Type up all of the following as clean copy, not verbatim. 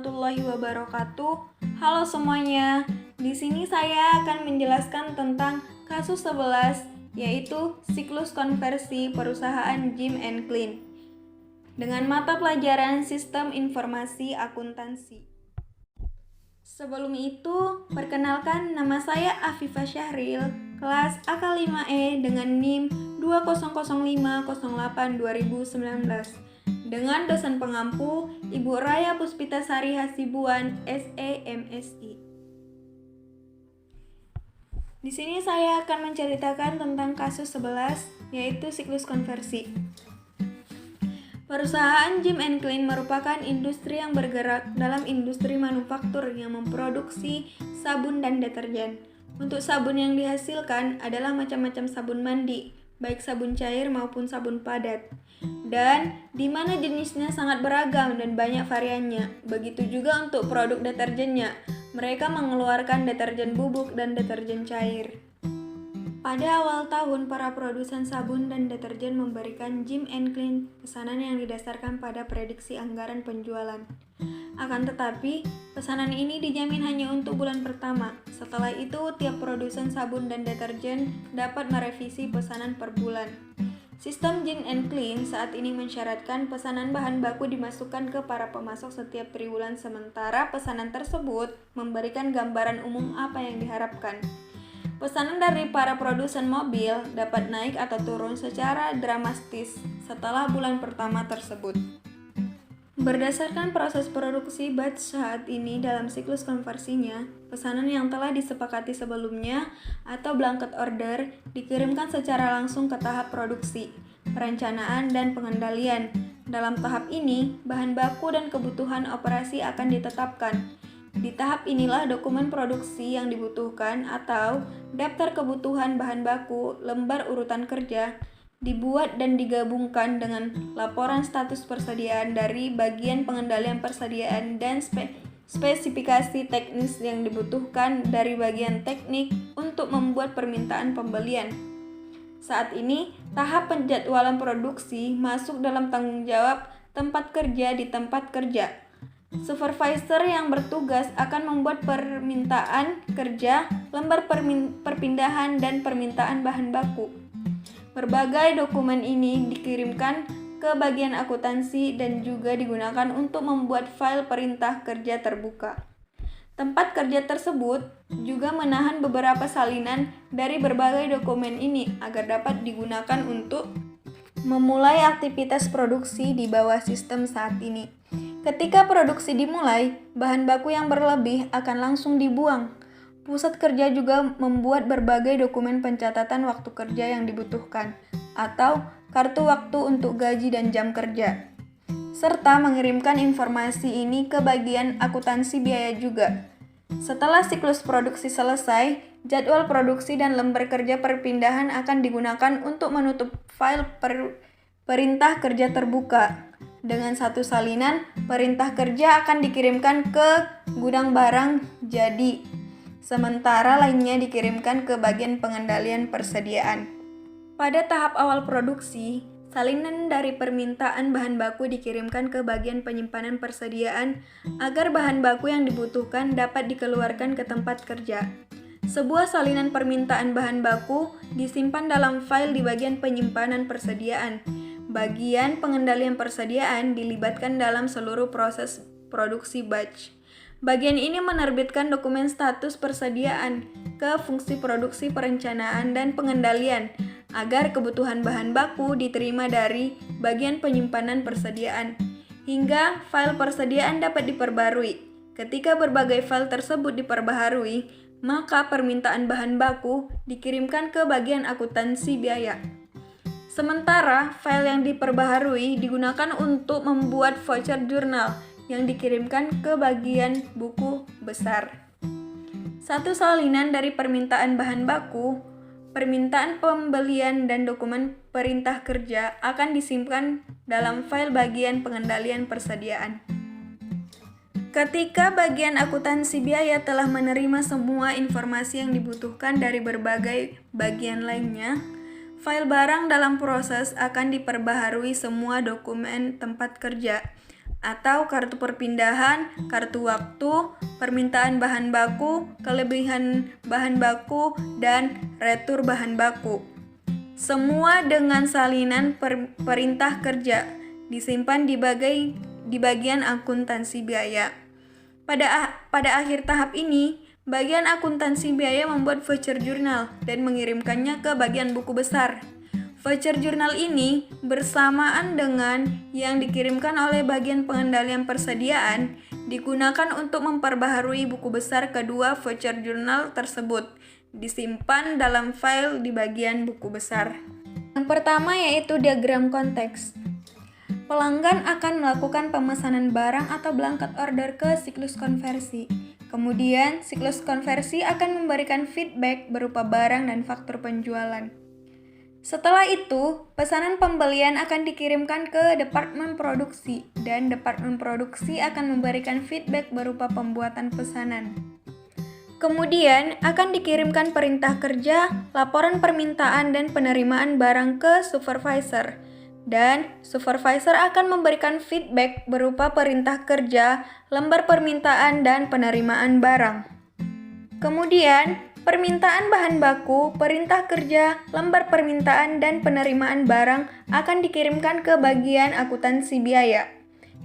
warahmatullahi wabarakatuh. Halo semuanya. Di sini saya akan menjelaskan tentang kasus 11, yaitu siklus konversi perusahaan Jim and Clean dengan mata pelajaran Sistem Informasi Akuntansi. Sebelum itu, perkenalkan, nama saya Afifah Syahril, kelas AK5E dengan NIM 200508-2019. Dengan dosen pengampu Ibu Raya Puspitasari Hasibuan, SEMSI. Di sini saya akan menceritakan tentang kasus 11, yaitu siklus konversi. Perusahaan Jim and Clean merupakan industri yang bergerak dalam industri manufaktur yang memproduksi sabun dan deterjen. Untuk sabun yang dihasilkan adalah macam-macam sabun mandi, baik sabun cair maupun sabun padat, dan di mana jenisnya sangat beragam dan banyak variannya. Begitu juga untuk produk deterjennya, mereka mengeluarkan deterjen bubuk dan deterjen cair. Pada awal tahun, para produsen sabun dan deterjen memberikan Jim and Clean pesanan yang didasarkan pada prediksi anggaran penjualan. Akan tetapi, pesanan ini dijamin hanya untuk bulan pertama. Setelah itu, tiap produsen sabun dan deterjen dapat merevisi pesanan per bulan. Sistem Jim and Clean saat ini mensyaratkan pesanan bahan baku dimasukkan ke para pemasok setiap triwulan, sementara pesanan tersebut memberikan gambaran umum apa yang diharapkan. Pesanan dari para produsen mobil dapat naik atau turun secara dramatis setelah bulan pertama tersebut. Berdasarkan proses produksi batch saat ini dalam siklus konversinya, pesanan yang telah disepakati sebelumnya atau blanket order dikirimkan secara langsung ke tahap produksi, perencanaan, dan pengendalian. Dalam tahap ini, bahan baku dan kebutuhan operasi akan ditetapkan. Di tahap inilah dokumen produksi yang dibutuhkan atau daftar kebutuhan bahan baku, lembar urutan kerja, dibuat dan digabungkan dengan laporan status persediaan dari bagian pengendalian persediaan dan spesifikasi teknis yang dibutuhkan dari bagian teknik untuk membuat permintaan pembelian. Saat ini, tahap penjadwalan produksi masuk dalam tanggung jawab tempat kerja di tempat kerja. Supervisor yang bertugas akan membuat permintaan kerja, lembar perpindahan, dan permintaan bahan baku. Berbagai dokumen ini dikirimkan ke bagian akuntansi dan juga digunakan untuk membuat file perintah kerja terbuka. Tempat kerja tersebut juga menahan beberapa salinan dari berbagai dokumen ini agar dapat digunakan untuk memulai aktivitas produksi di bawah sistem saat ini. Ketika produksi dimulai, bahan baku yang berlebih akan langsung dibuang. Pusat kerja juga membuat berbagai dokumen pencatatan waktu kerja yang dibutuhkan, atau kartu waktu untuk gaji dan jam kerja, serta mengirimkan informasi ini ke bagian akuntansi biaya juga. Setelah siklus produksi selesai, jadwal produksi dan lembar kerja perpindahan akan digunakan untuk menutup file perintah kerja terbuka. Dengan satu salinan, perintah kerja akan dikirimkan ke gudang barang jadi, sementara lainnya dikirimkan ke bagian pengendalian persediaan. Pada tahap awal produksi, salinan dari permintaan bahan baku dikirimkan ke bagian penyimpanan persediaan agar bahan baku yang dibutuhkan dapat dikeluarkan ke tempat kerja. Sebuah salinan permintaan bahan baku disimpan dalam file di bagian penyimpanan persediaan. Bagian pengendalian persediaan dilibatkan dalam seluruh proses produksi batch. Bagian ini menerbitkan dokumen status persediaan ke fungsi produksi, perencanaan, dan pengendalian agar kebutuhan bahan baku diterima dari bagian penyimpanan persediaan hingga file persediaan dapat diperbarui. Ketika berbagai file tersebut diperbaharui, maka permintaan bahan baku dikirimkan ke bagian akuntansi biaya. Sementara file yang diperbaharui digunakan untuk membuat voucher jurnal yang dikirimkan ke bagian buku besar. Satu salinan dari permintaan bahan baku, permintaan pembelian, dan dokumen perintah kerja akan disimpan dalam file bagian pengendalian persediaan. Ketika bagian akuntansi biaya telah menerima semua informasi yang dibutuhkan dari berbagai bagian lainnya, file barang dalam proses akan diperbaharui semua dokumen tempat kerja, atau kartu perpindahan, kartu waktu, permintaan bahan baku, kelebihan bahan baku, dan retur bahan baku. Semua dengan salinan perintah kerja, disimpan di bagian akuntansi biaya. Pada akhir tahap ini, bagian akuntansi biaya membuat voucher jurnal dan mengirimkannya ke bagian buku besar. Voucher jurnal ini bersamaan dengan yang dikirimkan oleh bagian pengendalian persediaan digunakan untuk memperbaharui buku besar kedua voucher jurnal tersebut, disimpan dalam file di bagian buku besar. Yang pertama yaitu diagram konteks. Pelanggan akan melakukan pemesanan barang atau blanket order ke siklus konversi. Kemudian, siklus konversi akan memberikan feedback berupa barang dan faktur penjualan. Setelah itu, pesanan pembelian akan dikirimkan ke departemen produksi, dan departemen produksi akan memberikan feedback berupa pembuatan pesanan. Kemudian, akan dikirimkan perintah kerja, laporan permintaan, dan penerimaan barang ke supervisor. Dan supervisor akan memberikan feedback berupa perintah kerja, lembar permintaan, dan penerimaan barang. Kemudian, permintaan bahan baku, perintah kerja, lembar permintaan, dan penerimaan barang akan dikirimkan ke bagian akuntansi biaya.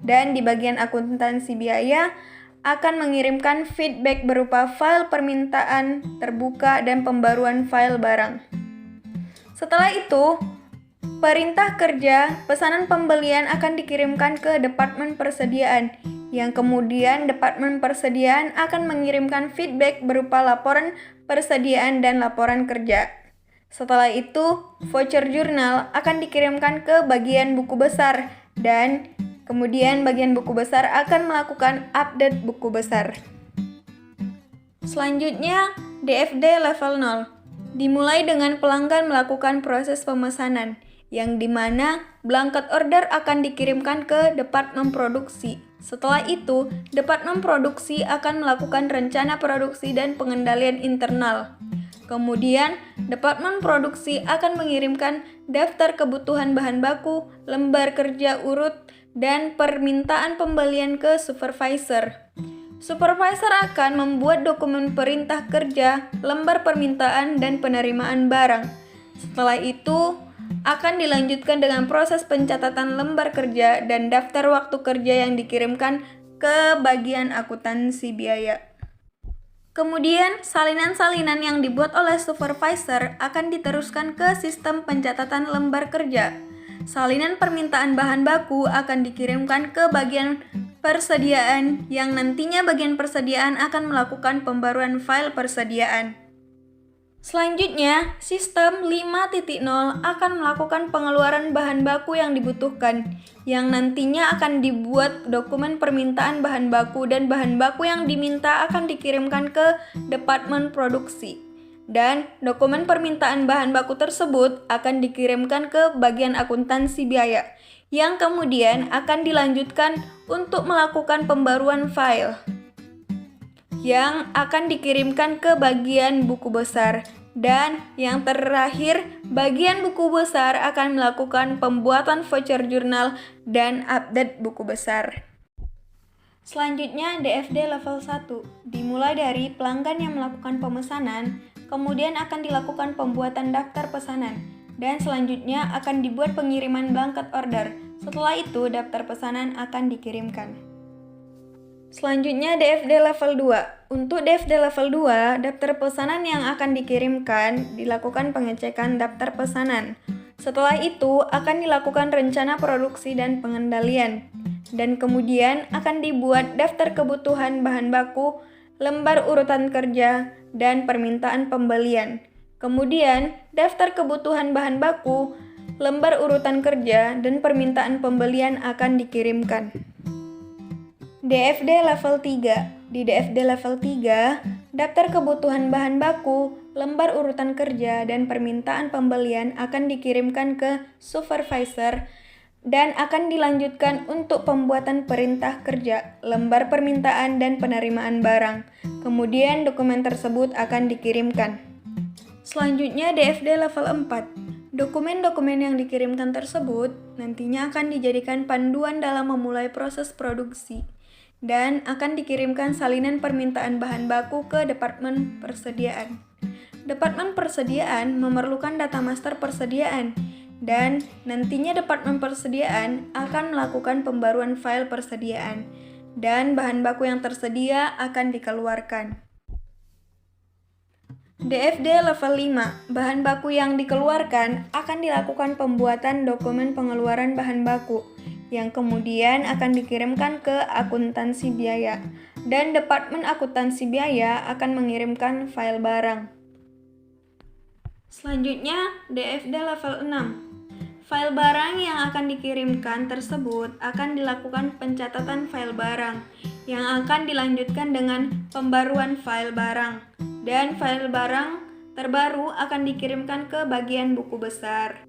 Dan di bagian akuntansi biaya akan mengirimkan feedback berupa file permintaan terbuka dan pembaruan file barang. Setelah itu, perintah kerja, pesanan pembelian akan dikirimkan ke departemen persediaan, yang kemudian departemen persediaan akan mengirimkan feedback berupa laporan persediaan dan laporan kerja. Setelah itu, voucher jurnal akan dikirimkan ke bagian buku besar dan kemudian bagian buku besar akan melakukan update buku besar. Selanjutnya, DFD level 0. Dimulai dengan pelanggan melakukan proses pemesanan, yang dimana blanket order akan dikirimkan ke departemen produksi. Setelah itu, departemen produksi akan melakukan rencana produksi dan pengendalian internal. Kemudian, departemen produksi akan mengirimkan daftar kebutuhan bahan baku, lembar kerja urut, dan permintaan pembelian ke supervisor. Supervisor akan membuat dokumen perintah kerja, lembar permintaan, dan penerimaan barang. Setelah itu, akan dilanjutkan dengan proses pencatatan lembar kerja dan daftar waktu kerja yang dikirimkan ke bagian akuntansi biaya. Kemudian, salinan-salinan yang dibuat oleh supervisor akan diteruskan ke sistem pencatatan lembar kerja. Salinan permintaan bahan baku akan dikirimkan ke bagian persediaan, yang nantinya bagian persediaan akan melakukan pembaruan file persediaan. Selanjutnya, sistem 5.0 akan melakukan pengeluaran bahan baku yang dibutuhkan, yang nantinya akan dibuat dokumen permintaan bahan baku dan bahan baku yang diminta akan dikirimkan ke departemen produksi. Dan dokumen permintaan bahan baku tersebut akan dikirimkan ke bagian akuntansi biaya, yang kemudian akan dilanjutkan untuk melakukan pembaruan file, yang akan dikirimkan ke bagian buku besar. Dan yang terakhir, bagian buku besar akan melakukan pembuatan voucher jurnal dan update buku besar. Selanjutnya, DFD level 1. Dimulai dari pelanggan yang melakukan pemesanan, kemudian akan dilakukan pembuatan daftar pesanan, dan selanjutnya akan dibuat pengiriman blanket order. Setelah itu, daftar pesanan akan dikirimkan. Selanjutnya DFD level 2. Untuk DFD level 2, daftar pesanan yang akan dikirimkan dilakukan pengecekan daftar pesanan. Setelah itu akan dilakukan rencana produksi dan pengendalian. Dan kemudian akan dibuat daftar kebutuhan bahan baku, lembar urutan kerja, dan permintaan pembelian. Kemudian daftar kebutuhan bahan baku, lembar urutan kerja, dan permintaan pembelian akan dikirimkan. DFD level 3. Di DFD level 3, daftar kebutuhan bahan baku, lembar urutan kerja, dan permintaan pembelian akan dikirimkan ke supervisor dan akan dilanjutkan untuk pembuatan perintah kerja, lembar permintaan, dan penerimaan barang. Kemudian dokumen tersebut akan dikirimkan. Selanjutnya DFD level 4. Dokumen-dokumen yang dikirimkan tersebut nantinya akan dijadikan panduan dalam memulai proses produksi dan akan dikirimkan salinan permintaan bahan baku ke Departemen Persediaan. Departemen Persediaan memerlukan data master persediaan dan nantinya Departemen Persediaan akan melakukan pembaruan file persediaan dan bahan baku yang tersedia akan dikeluarkan. DFD level 5, bahan baku yang dikeluarkan akan dilakukan pembuatan dokumen pengeluaran bahan baku yang kemudian akan dikirimkan ke akuntansi biaya dan Departemen Akuntansi Biaya akan mengirimkan file barang. Selanjutnya, DFD level 6. File barang yang akan dikirimkan tersebut akan dilakukan pencatatan file barang yang akan dilanjutkan dengan pembaruan file barang dan file barang terbaru akan dikirimkan ke bagian buku besar.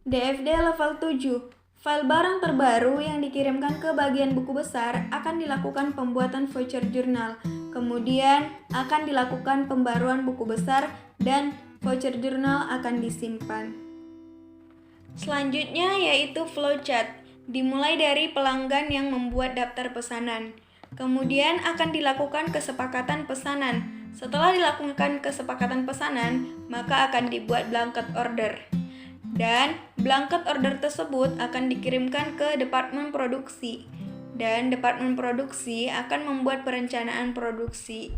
DFD level 7. File barang terbaru yang dikirimkan ke bagian buku besar akan dilakukan pembuatan voucher jurnal. Kemudian akan dilakukan pembaruan buku besar dan voucher jurnal akan disimpan. Selanjutnya yaitu flowchart, dimulai dari pelanggan yang membuat daftar pesanan. Kemudian akan dilakukan kesepakatan pesanan. Setelah dilakukan kesepakatan pesanan, maka akan dibuat blanket order. Dan blanket order tersebut akan dikirimkan ke Departemen Produksi. Dan Departemen Produksi akan membuat perencanaan produksi.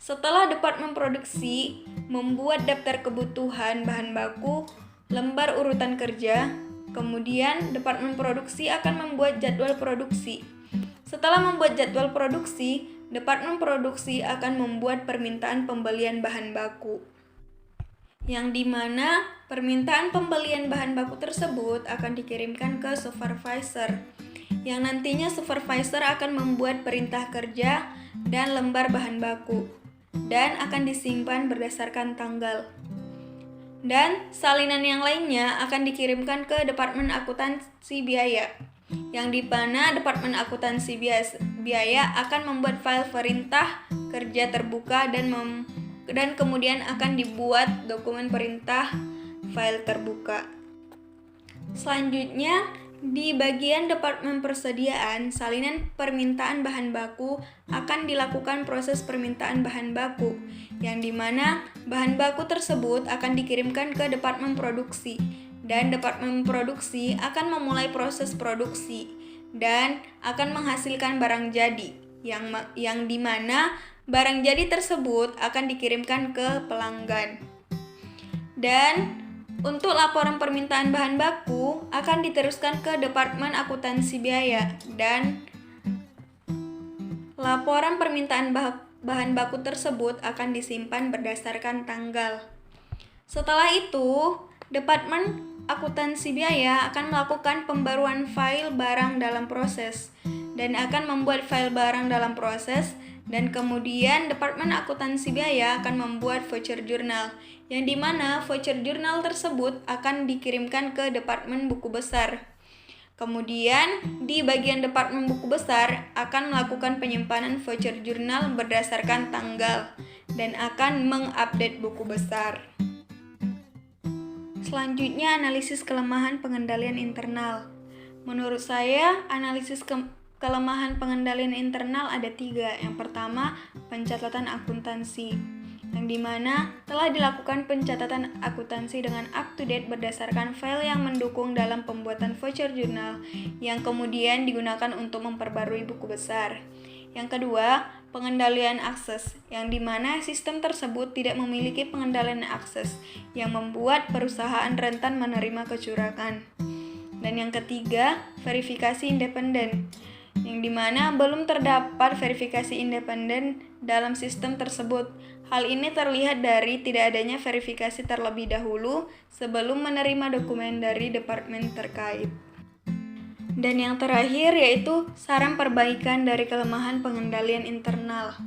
Setelah Departemen Produksi membuat daftar kebutuhan bahan baku, lembar urutan kerja, kemudian Departemen Produksi akan membuat jadwal produksi. Setelah membuat jadwal produksi, Departemen Produksi akan membuat permintaan pembelian bahan baku, yang dimana permintaan pembelian bahan baku tersebut akan dikirimkan ke supervisor, yang nantinya supervisor akan membuat perintah kerja dan lembar bahan baku, dan akan disimpan berdasarkan tanggal. Dan salinan yang lainnya akan dikirimkan ke Departemen Akuntansi Biaya, yang di mana Departemen Akuntansi Biaya akan membuat file perintah kerja terbuka dan kemudian akan dibuat dokumen perintah file terbuka. Selanjutnya, di bagian Departemen Persediaan, salinan permintaan bahan baku akan dilakukan proses permintaan bahan baku, yang dimana bahan baku tersebut akan dikirimkan ke Departemen Produksi, dan Departemen Produksi akan memulai proses produksi dan akan menghasilkan barang jadi, yang dimana barang jadi tersebut akan dikirimkan ke pelanggan. Dan untuk laporan permintaan bahan baku akan diteruskan ke Departemen Akuntansi Biaya dan laporan permintaan bahan baku tersebut akan disimpan berdasarkan tanggal. Setelah itu, Departemen Akuntansi Biaya akan melakukan pembaruan file barang dalam proses dan akan membuat file barang dalam proses. Dan kemudian Departemen Akuntansi Biaya akan membuat voucher jurnal, yang dimana voucher jurnal tersebut akan dikirimkan ke Departemen Buku Besar. Kemudian di bagian Departemen Buku Besar akan melakukan penyimpanan voucher jurnal berdasarkan tanggal dan akan mengupdate buku besar. Selanjutnya analisis kelemahan pengendalian internal. Menurut saya analisis kelemahan pengendalian internal ada 3. Yang pertama, pencatatan akuntansi, yang dimana telah dilakukan pencatatan akuntansi dengan up-to-date berdasarkan file yang mendukung dalam pembuatan voucher jurnal, yang kemudian digunakan untuk memperbarui buku besar. Yang kedua, pengendalian akses, yang dimana sistem tersebut tidak memiliki pengendalian akses, yang membuat perusahaan rentan menerima kecurangan. Dan yang ketiga, verifikasi independen, yang dimana belum terdapat verifikasi independen dalam sistem tersebut. Hal ini terlihat dari tidak adanya verifikasi terlebih dahulu sebelum menerima dokumen dari departemen terkait. Dan yang terakhir yaitu saran perbaikan dari kelemahan pengendalian internal.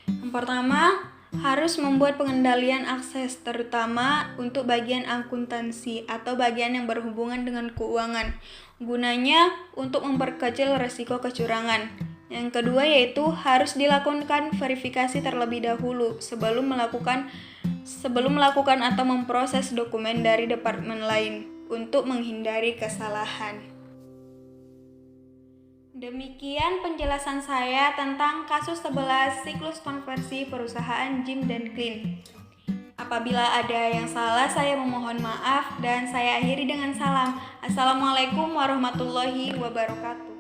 Yang pertama, harus membuat pengendalian akses terutama untuk bagian akuntansi atau bagian yang berhubungan dengan keuangan, gunanya untuk memperkecil resiko kecurangan. Yang kedua yaitu harus dilakukan verifikasi terlebih dahulu sebelum melakukan atau memproses dokumen dari departemen lain untuk menghindari kesalahan. Demikian penjelasan saya tentang kasus 11 siklus konversi perusahaan Jim dan Clean. Apabila ada yang salah, saya memohon maaf dan saya akhiri dengan salam. Assalamualaikum warahmatullahi wabarakatuh.